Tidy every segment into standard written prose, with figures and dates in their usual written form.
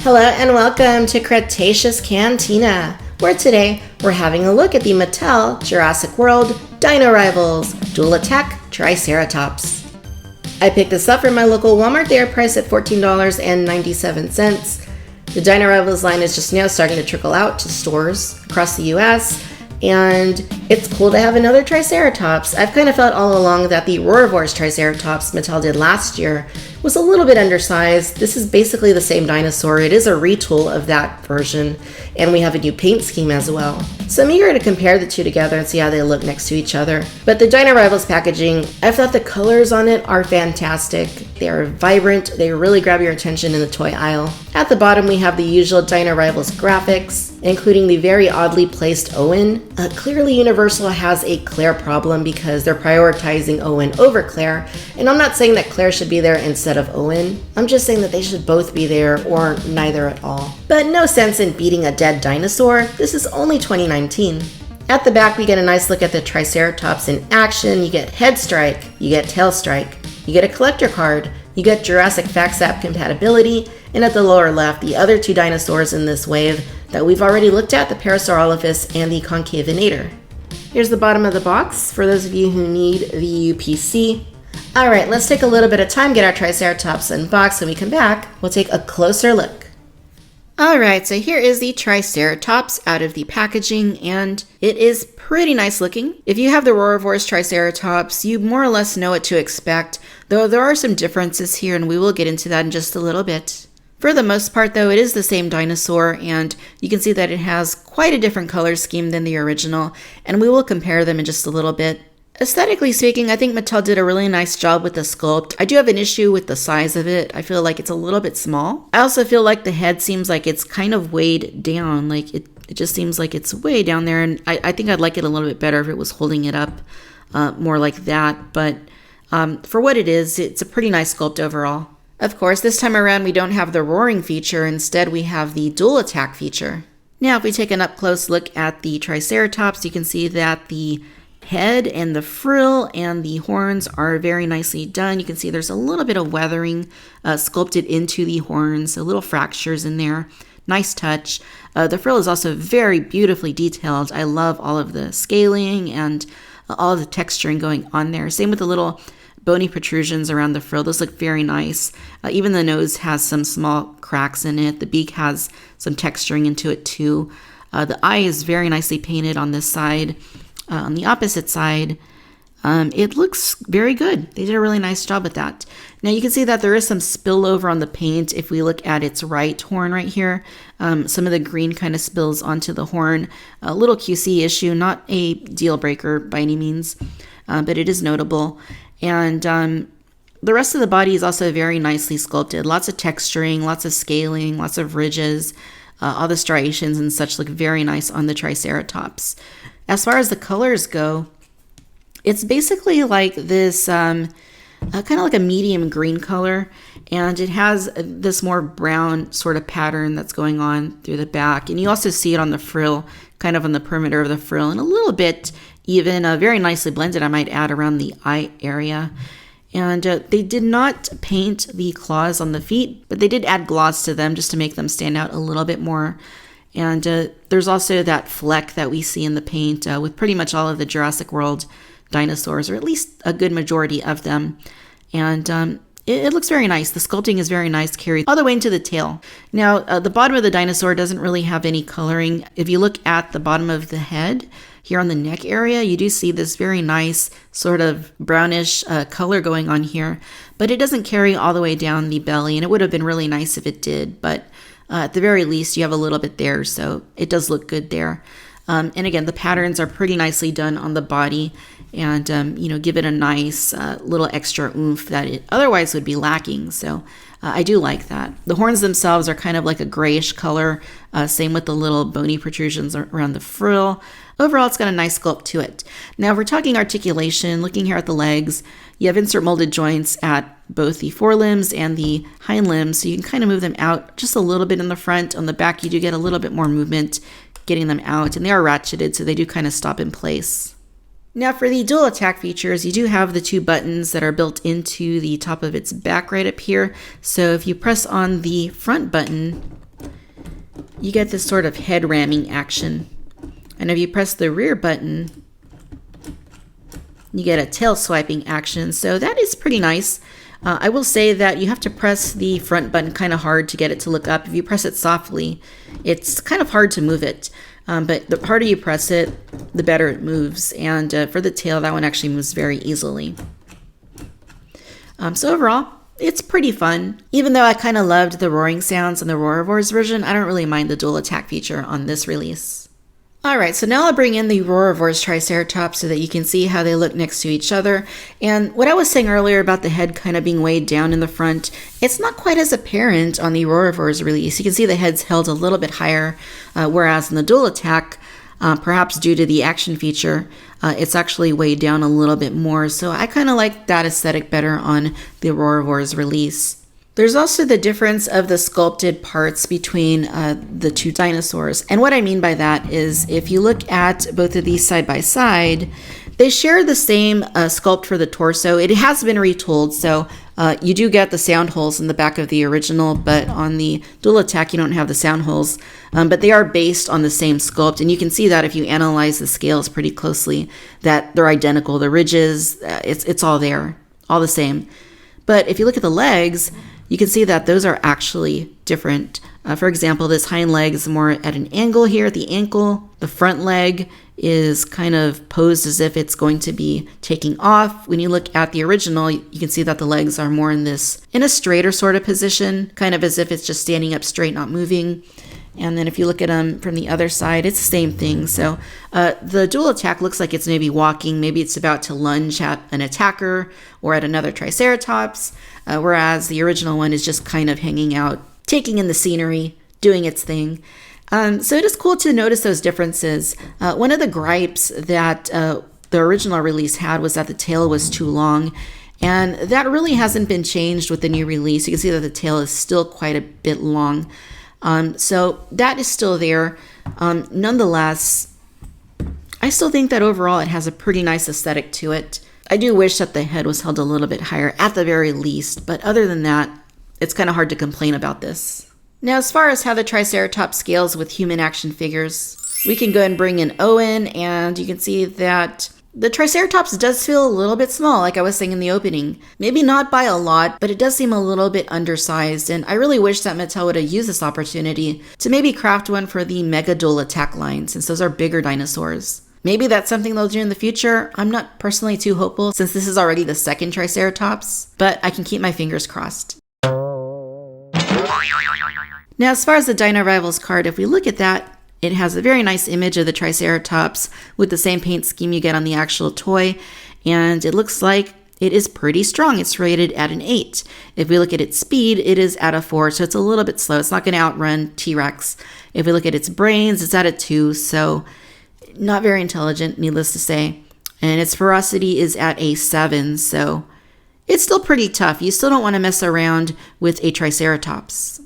Hello and welcome to Cretaceous Cantina, where today we're having a look at the Mattel Jurassic World Dino Rivals Dual Attack Triceratops. I picked this up from my local Walmart. They are priced at $14.97. The Dino Rivals line is just now starting to trickle out to stores across the US, and it's cool to have another Triceratops. I've kind of felt all along that the Roarvore's Triceratops Mattel did last year was a little bit undersized. This is basically the same dinosaur. It is a retool of that version, and we have a new paint scheme as well. So I'm eager to compare the two together and see how they look next to each other. But the Dino Rivals packaging, I thought the colors on it are fantastic. They are vibrant. They really grab your attention in the toy aisle. At the bottom, we have the usual Dino Rivals graphics, including the very oddly placed Owen. Clearly, Universal has a Claire problem because they're prioritizing Owen over Claire. And I'm not saying that Claire should be there instead of Owen. I'm just saying that they should both be there or neither at all. But no sense in beating a dead dinosaur. This is only 2019. At the back, we get a nice look at the Triceratops in action. You get head strike, you get tail strike, you get a collector card, you get Jurassic Facts App compatibility, and at the lower left, the other two dinosaurs in this wave that we've already looked at, the Parasaurolophus and the Concavinator. Here's the bottom of the box for those of you who need the UPC. Alright, let's take a little bit of time, get our Triceratops unboxed. When we come back, we'll take a closer look. Alright, so here is the Triceratops out of the packaging, and it is pretty nice looking. If you have the Roarvore's Triceratops, you more or less know what to expect, though there are some differences here, and we will get into that in just a little bit. For the most part, though, it is the same dinosaur, and you can see that it has quite a different color scheme than the original, and we will compare them in just a little bit. Aesthetically speaking, I think Mattel did a really nice job with the sculpt. I do have an issue with the size of it. I feel like it's a little bit small. I also feel like the head seems like it's kind of weighed down. Like it just seems like it's way down there, and I think I'd like it a little bit better if it was holding it up more like that. But for what it is, it's a pretty nice sculpt overall. Of course, this time around we don't have the roaring feature. Instead, we have the dual attack feature. Now, if we take an up-close look at the Triceratops, you can see that the head and the frill and the horns are very nicely done. You can see there's a little bit of weathering sculpted into the horns, so little fractures in there. Nice touch. The frill is also very beautifully detailed. I love all of the scaling and all of the texturing going on there. Same with the little bony protrusions around the frill. Those look very nice. Even the nose has some small cracks in it. The beak has some texturing into it too. The eye is very nicely painted on this side. On the opposite side, it looks very good. They did a really nice job with that. Now you can see that there is some spillover on the paint. If we look at its right horn right here, some of the green kind of spills onto the horn. A little QC issue, not a deal breaker by any means, but it is notable. And the rest of the body is also very nicely sculpted. Lots of texturing, lots of scaling, lots of ridges. All the striations and such look very nice on the Triceratops. As far as the colors go, it's basically like this kind of like a medium green color, and it has this more brown sort of pattern that's going on through the back. And you also see it on the frill, kind of on the perimeter of the frill, and a little bit even very nicely blended, I might add, around the eye area. And they did not paint the claws on the feet, but they did add gloss to them just to make them stand out a little bit more. And there's also that fleck that we see in the paint with pretty much all of the Jurassic World dinosaurs, or at least a good majority of them. And it looks very nice. The sculpting is very nice, carried all the way into the tail. Now, the bottom of the dinosaur doesn't really have any coloring. If you look at the bottom of the head, here on the neck area, you do see this very nice sort of brownish color going on here, but it doesn't carry all the way down the belly, and it would have been really nice if it did, but at the very least, you have a little bit there, so it does look good there. And again, the patterns are pretty nicely done on the body, and give it a nice little extra oomph that it otherwise would be lacking. So I do like that. The horns themselves are kind of like a grayish color. Same with the little bony protrusions around the frill. Overall, it's got a nice sculpt to it. Now, if we're talking articulation, looking here at the legs, you have insert molded joints at both the forelimbs and the hind limbs, so you can kind of move them out just a little bit in the front. On the back, you do get a little bit more movement getting them out, and they are ratcheted, so they do kind of stop in place. Now for the dual attack features, you do have the two buttons that are built into the top of its back right up here. So if you press on the front button, you get this sort of head ramming action. And if you press the rear button, you get a tail swiping action. So that is pretty nice. I will say that you have to press the front button kind of hard to get it to look up. If you press it softly, it's kind of hard to move it. But the harder you press it, the better it moves. And for the tail, that one actually moves very easily. So overall, it's pretty fun. Even though I kind of loved the roaring sounds in the Roarivores version, I don't really mind the dual attack feature on this release. Alright, so now I'll bring in the Roarivores Triceratops so that you can see how they look next to each other. And what I was saying earlier about the head kind of being weighed down in the front, it's not quite as apparent on the Roarivores release. You can see the head's held a little bit higher, whereas in the dual attack, perhaps due to the action feature, it's actually weighed down a little bit more. So I kind of like that aesthetic better on the Roarivores release. There's also the difference of the sculpted parts between the two dinosaurs. And what I mean by that is if you look at both of these side by side, they share the same sculpt for the torso. It has been retooled, so you do get the sound holes in the back of the original, but on the dual attack you don't have the sound holes. But they are based on the same sculpt, and you can see that if you analyze the scales pretty closely, that they're identical. The ridges, it's all there, all the same. But if you look at the legs, you can see that those are actually different. For example, this hind leg is more at an angle here at the ankle. The front leg is kind of posed as if it's going to be taking off. When you look at the original, you can see that the legs are more in a straighter sort of position, kind of as if it's just standing up straight, not moving. And then if you look at them from the other side, it's the same thing. So the dual attack looks like it's maybe walking. Maybe it's about to lunge at an attacker or at another Triceratops, whereas the original one is just kind of hanging out, taking in the scenery, doing its thing. So it is cool to notice those differences. One of the gripes that the original release had was that the tail was too long. And that really hasn't been changed with the new release. You can see that the tail is still quite a bit long. So that is still there. Nonetheless, I still think that overall it has a pretty nice aesthetic to it. I do wish that the head was held a little bit higher at the very least, but other than that, it's kind of hard to complain about this. Now, as far as how the Triceratops scales with human action figures, we can go ahead and bring in Owen, and you can see that the Triceratops does feel a little bit small, like I was saying in the opening. Maybe not by a lot, but it does seem a little bit undersized, and I really wish that Mattel would have used this opportunity to maybe craft one for the Mega Dual Attack line, since those are bigger dinosaurs. Maybe that's something they'll do in the future. I'm not personally too hopeful, since this is already the second Triceratops, but I can keep my fingers crossed. Now, as far as the Dino Rivals card, if we look at that, it has a very nice image of the Triceratops with the same paint scheme you get on the actual toy, and it looks like it is pretty strong. It's rated at an 8. If we look at its speed, it is at a 4, so it's a little bit slow. It's not going to outrun T-Rex. If we look at its brains, it's at a 2, so not very intelligent, needless to say. And its ferocity is at a 7, so it's still pretty tough. You still don't want to mess around with a Triceratops.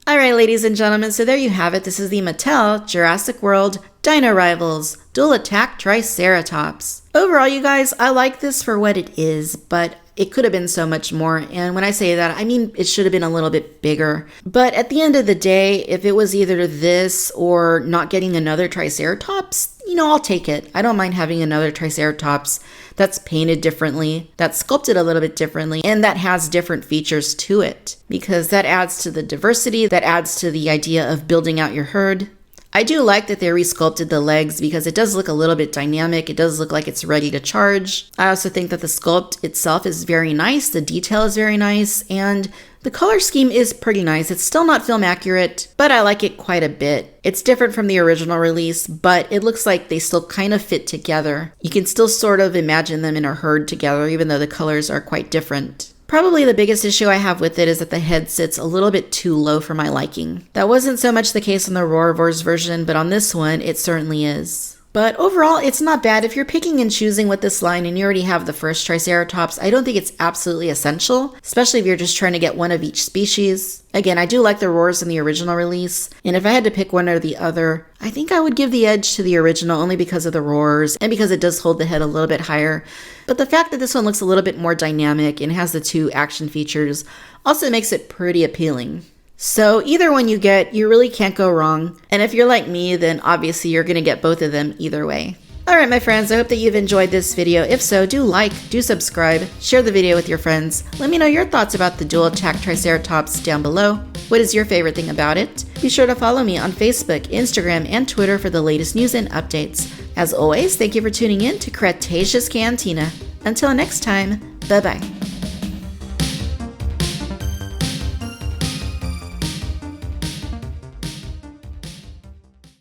Alright, ladies and gentlemen, so there you have it. This is the Mattel Jurassic World Dino Rivals Dual Attack Triceratops. Overall, you guys, I like this for what it is, but it could have been so much more. And when I say that, I mean it should have been a little bit bigger. But at the end of the day, if it was either this or not getting another Triceratops, I'll take it. I don't mind having another Triceratops that's painted differently, that's sculpted a little bit differently, and that has different features to it. Because that adds to the diversity, that adds to the idea of building out your herd. I do like that they resculpted the legs because it does look a little bit dynamic. It does look like it's ready to charge. I also think that the sculpt itself is very nice. The detail is very nice. And the color scheme is pretty nice. It's still not film accurate, but I like it quite a bit. It's different from the original release, but it looks like they still kind of fit together. You can still sort of imagine them in a herd together, even though the colors are quite different. Probably the biggest issue I have with it is that the head sits a little bit too low for my liking. That wasn't so much the case on the Roarivores version, but on this one, it certainly is. But overall, it's not bad. If you're picking and choosing with this line and you already have the first Triceratops, I don't think it's absolutely essential, especially if you're just trying to get one of each species. Again, I do like the roars in the original release, and if I had to pick one or the other, I think I would give the edge to the original only because of the roars and because it does hold the head a little bit higher. But the fact that this one looks a little bit more dynamic and has the two action features also makes it pretty appealing. So either one you get, you really can't go wrong. And if you're like me, then obviously you're going to get both of them either way. Alright my friends, I hope that you've enjoyed this video. If so, do like, do subscribe, share the video with your friends. Let me know your thoughts about the dual attack Triceratops down below. What is your favorite thing about it? Be sure to follow me on Facebook, Instagram, and Twitter for the latest news and updates. As always, thank you for tuning in to Cretaceous Cantina. Until next time, bye bye.